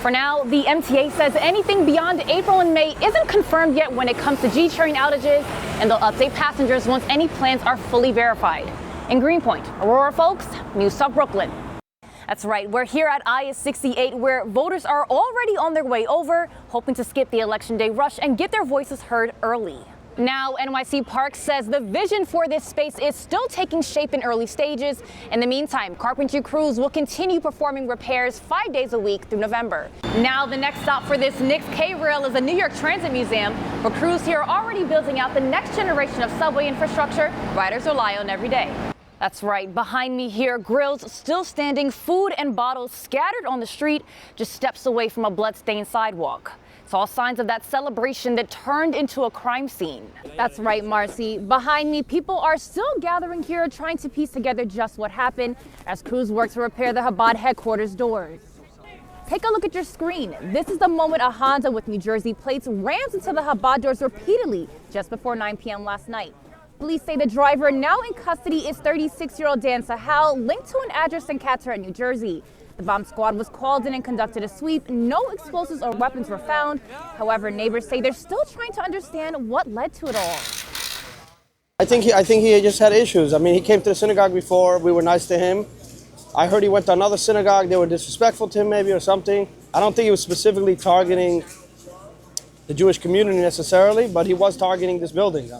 For now, the MTA says anything beyond April and May isn't confirmed yet when it comes to G train outages, and they'll update passengers once any plans are fully verified. In Greenpoint, Aurora Fowlkes, News South Brooklyn. That's right, we're here at I-68 where voters are already on their way over, hoping to skip the election day rush and get their voices heard early. Now, NYC Parks says the vision for this space is still taking shape in early stages. In the meantime, carpentry crews will continue performing repairs 5 days a week through November. Now, the next stop for this Knicks K-Rail is the New York Transit Museum, where crews here are already building out the next generation of subway infrastructure riders rely on every day. That's right, behind me here, grills still standing, food and bottles scattered on the street, just steps away from a blood-stained sidewalk. It's all signs of that celebration that turned into a crime scene. That's right, Marcy. Behind me, people are still gathering here trying to piece together just what happened as crews work to repair the Chabad headquarters doors. Take a look at your screen. This is the moment a Honda with New Jersey plates rams into the Chabad doors repeatedly just before 9 p.m. last night. Police say the driver now in custody is 36-year-old Dan Sahal, linked to an address in Catturret, New Jersey. The bomb squad was called in and conducted a sweep. No explosives or weapons were found. However, neighbors say they're still trying to understand what led to it all. I think he just had issues. I mean, he came to the synagogue before. We were nice to him. I heard he went to another synagogue. They were disrespectful to him maybe or something. I don't think he was specifically targeting the Jewish community necessarily, but he was targeting this building.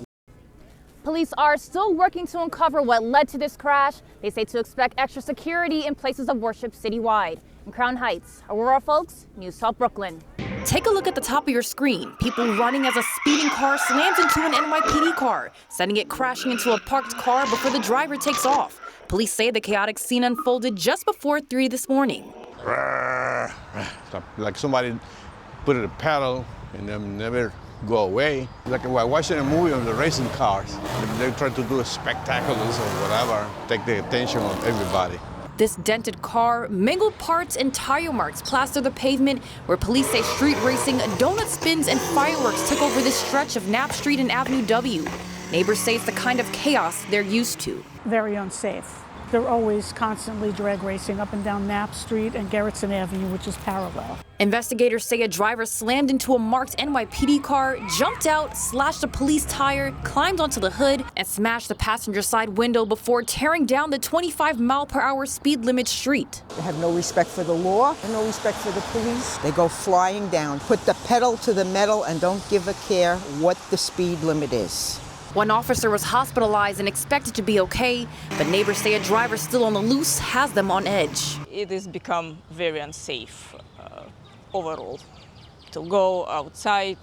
Police are still working to uncover what led to this crash. They say to expect extra security in places of worship citywide. In Crown Heights, Aurora Fowlkes, News South Brooklyn. Take a look at the top of your screen. People running as a speeding car slams into an NYPD car, sending it crashing into a parked car before the driver takes off. Police say the chaotic scene unfolded just before 3 this morning. Like somebody put a paddle and then never go away. Like we're watching a movie on the racing cars. They try to do a spectaculars or whatever, take the attention of everybody. This dented car, mangled parts, and tire marks plaster the pavement where police say street racing, donut spins, and fireworks took over this stretch of Knapp Street and Avenue W. Neighbors say it's the kind of chaos they're used to. Very unsafe. They're always constantly drag racing up and down Knapp Street and Gerritsen Avenue, which is parallel. Investigators say a driver slammed into a marked NYPD car, jumped out, slashed a police tire, climbed onto the hood, and smashed the passenger side window before tearing down the 25-mile-per-hour speed limit street. They have no respect for the law and no respect for the police. They go flying down, put the pedal to the metal, and don't give a care what the speed limit is. One officer was hospitalized and expected to be okay, but neighbors say a driver still on the loose has them on edge. It has become very unsafe overall to go outside,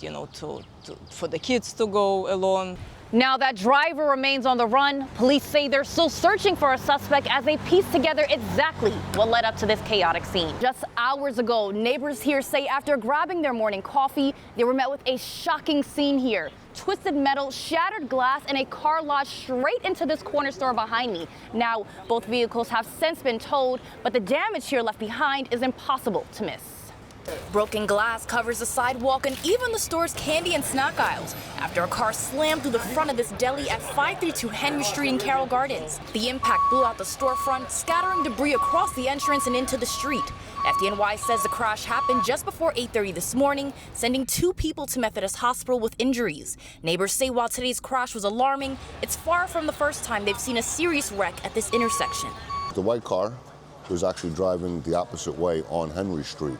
for the kids to go alone. Now that driver remains on the run. Police say they're still searching for a suspect as they piece together exactly what led up to this chaotic scene. Just hours ago, neighbors here say after grabbing their morning coffee, they were met with a shocking scene here. Twisted metal, shattered glass, and a car lodged straight into this corner store behind me. Now, both vehicles have since been towed, but the damage here left behind is impossible to miss. Broken glass covers the sidewalk and even the store's candy and snack aisles after a car slammed through the front of this deli at 532 Henry Street in Carroll Gardens. The impact blew out the storefront, scattering debris across the entrance and into the street. FDNY says the crash happened just before 8:30 this morning, sending 2 people to Methodist Hospital with injuries. Neighbors say while today's crash was alarming, it's far from the first time they've seen a serious wreck at this intersection. The white car was actually driving the opposite way on Henry Street.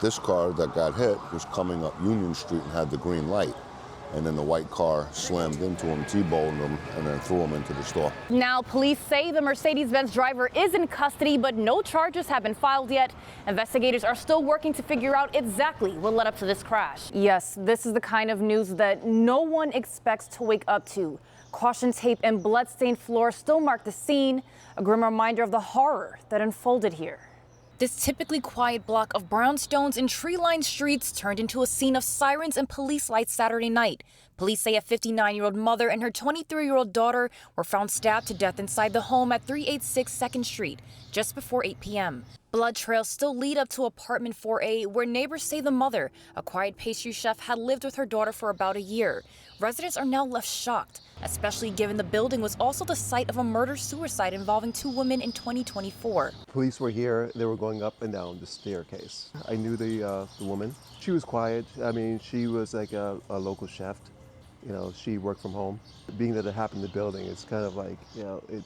This car that got hit was coming up Union Street and had the green light. And then the white car slammed into him, T-boned him, and then threw him into the store. Now, police say the Mercedes-Benz driver is in custody, but no charges have been filed yet. Investigators are still working to figure out exactly what led up to this crash. Yes, this is the kind of news that no one expects to wake up to. Caution tape and blood-stained floor still mark the scene, a grim reminder of the horror that unfolded here. This typically quiet block of brownstones and tree-lined streets turned into a scene of sirens and police lights Saturday night. Police say a 59-year-old mother and her 23-year-old daughter were found stabbed to death inside the home at 386 2nd Street just before 8 p.m. Blood trails still lead up to apartment 4A, where neighbors say the mother, a quiet pastry chef, had lived with her daughter for about a year. Residents are now left shocked, especially given the building was also the site of a murder-suicide involving 2 women in 2024. Police were here. They were going up and down the staircase. I knew the woman. She was quiet. I mean, she was like a local chef. You know, she worked from home. Being that it happened in the building, it's kind of like, you know, it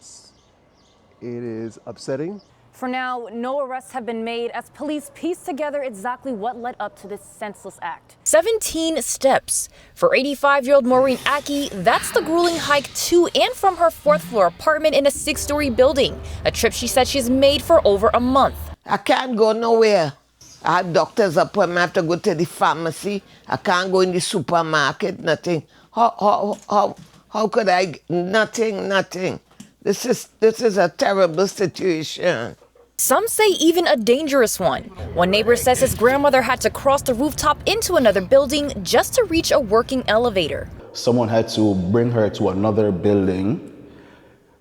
is upsetting. For now, no arrests have been made as police piece together exactly what led up to this senseless act. 17 steps. For 85-year-old Maureen Aki, that's the grueling hike to and from her 4th-floor apartment in a 6-story building, a trip she said she's made for over a month. I can't go nowhere. I have doctor's appointment. I have to go to the pharmacy. I can't go in the supermarket, nothing. How could I? Nothing. This is a terrible situation. Some say even a dangerous one. One neighbor says his grandmother had to cross the rooftop into another building just to reach a working elevator. Someone had to bring her to another building,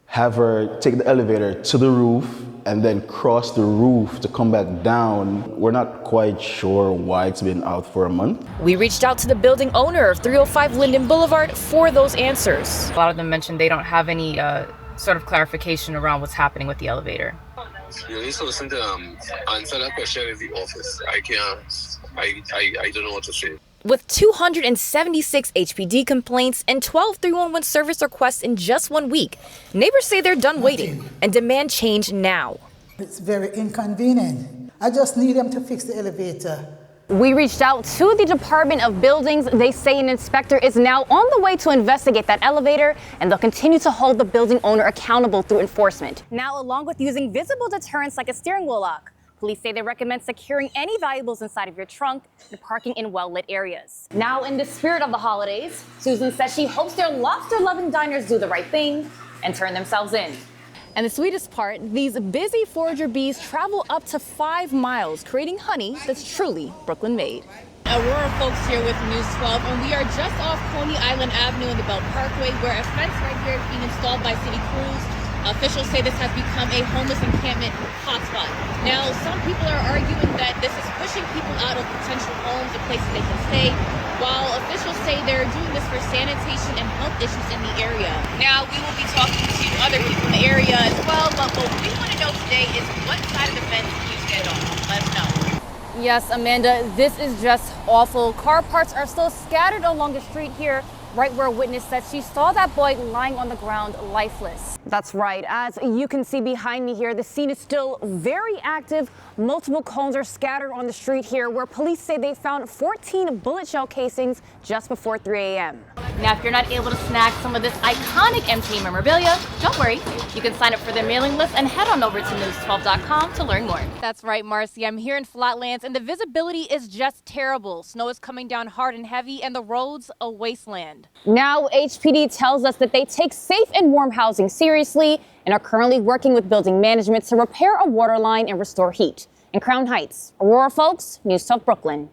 have her take the elevator to the roof, and then cross the roof to come back down. We're not quite sure why it's been out for a month. We reached out to the building owner of 305 Linden Boulevard for those answers. A lot of them mentioned they don't have any sort of clarification around what's happening with the elevator. You need to listen to answer that question in the office. I don't know what to say. With 276 HPD complaints and 12 311 service requests in just 1 week, neighbors say they're done waiting and demand change now. It's very inconvenient. I just need them to fix the elevator. We reached out to the Department of Buildings. They say an inspector is now on the way to investigate that elevator, and they'll continue to hold the building owner accountable through enforcement. Now, along with using visible deterrents like a steering wheel lock, police say they recommend securing any valuables inside of your trunk and parking in well-lit areas. Now, in the spirit of the holidays, Susan says she hopes their lobster-loving diners do the right thing and turn themselves in. And the sweetest part, these busy forager bees travel up to 5 miles, creating honey that's truly Brooklyn-made. Aurora Fowlkes here with News 12, and we are just off Coney Island Avenue in the Belt Parkway, where a fence right here is being installed by city crews. Officials say this has become a homeless encampment hotspot. Now, some people are arguing that this is pushing people out of potential homes or places they can stay, while officials say they're doing this for sanitation and health issues in the area. Now, we will be talking to other people in the area as well, but what we want to know today is what side of the fence you stand on. Let us know. Yes, Amanda, this is just awful. Car parts are still scattered along the street here, right where a witness said she saw that boy lying on the ground lifeless. That's right. As you can see behind me here, the scene is still very active. Multiple cones are scattered on the street here, where police say they found 14 bullet shell casings just before 3 a.m. Now, if you're not able to snag some of this iconic MTA memorabilia, don't worry. You can sign up for their mailing list and head on over to news12.com to learn more. That's right, Marcy. I'm here in Flatlands, and the visibility is just terrible. Snow is coming down hard and heavy, and the roads a wasteland. Now, HPD tells us that they take safe and warm housing seriously and are currently working with building management to repair a water line and restore heat. In Crown Heights, Aurora Fowlkes, News 12 Brooklyn.